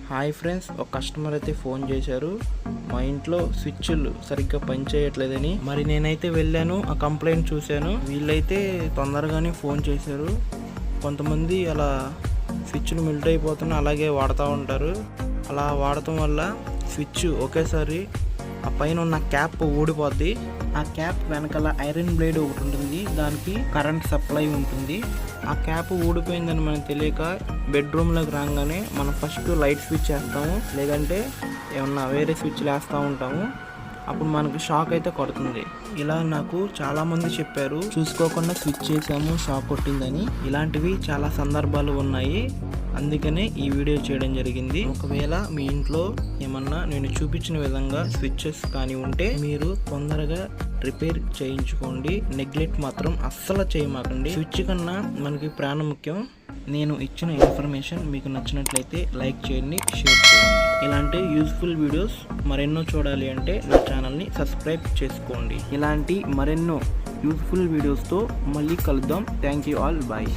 Hi friends, ఒక customer అయితే phone చేశారు. మా ఇంట్లో స్విచ్లు సరిగ్గా పనిచేయట్లేదని. మరి నేనైతే వెళ్ళాను, ఆ కంప్లైంట్ చూశాను. వీళ్ళైతే తొందరగానే ఫోన్ చేశారు. కొంతమంది అలా స్విచ్లు మెల్ట్ అయిపోతున్నా అలాగే వాడుతూ ఉంటారు. అలా వాడటం వల్ల స్విచ్ ఒకేసారి ఆ పైన ఉన్న క్యాప్ ఊడిపోద్ది. ఆ క్యాప్ వెనకాల ఐరన్ బ్లేడ్ ఒకటి ఉంటుంది, దానికి కరెంట్ సప్లై ఉంటుంది. ఆ క్యాప్ ఊడిపోయిందని మనకు తెలియక బెడ్రూమ్లోకి రాగానే మనం ఫస్ట్ లైట్ స్విచ్ వేస్తాము, లేదంటే ఏమన్నా వేరే స్విచ్లు వేస్తూ ఉంటాము. అప్పుడు మనకు షాక్ అయితే కొడుతుంది. ఇలా నాకు చాలామంది చెప్పారు, చూసుకోకుండా స్విచ్ చేసాము షాక్ కొట్టిందని. ఇలాంటివి చాలా సందర్భాలు ఉన్నాయి, అందుకనే ఈ వీడియో చేయడం జరిగింది. ఒకవేళ మీ ఇంట్లో ఏమన్నా నేను చూపించిన విధంగా స్విచ్చెస్ కానీ ఉంటే మీరు తొందరగా రిపేర్ చేయించుకోండి. నెగ్లెక్ట్ మాత్రం అస్సలు చేయమాకండి. స్విచ్ కన్నా మనకి ప్రాణం ముఖ్యం. నేను ఇచ్చిన ఇన్ఫర్మేషన్ మీకు నచ్చినట్లయితే లైక్ చేయండి, షేర్ చేయండి. ఇలాంటి యూజ్ఫుల్ వీడియోస్ మరెన్నో చూడాలి అంటే నా ఛానల్ని సబ్స్క్రైబ్ చేసుకోండి. ఇలాంటి మరెన్నో యూజ్ఫుల్ వీడియోస్తో మళ్ళీ కలుద్దాం. Thank you all, bye.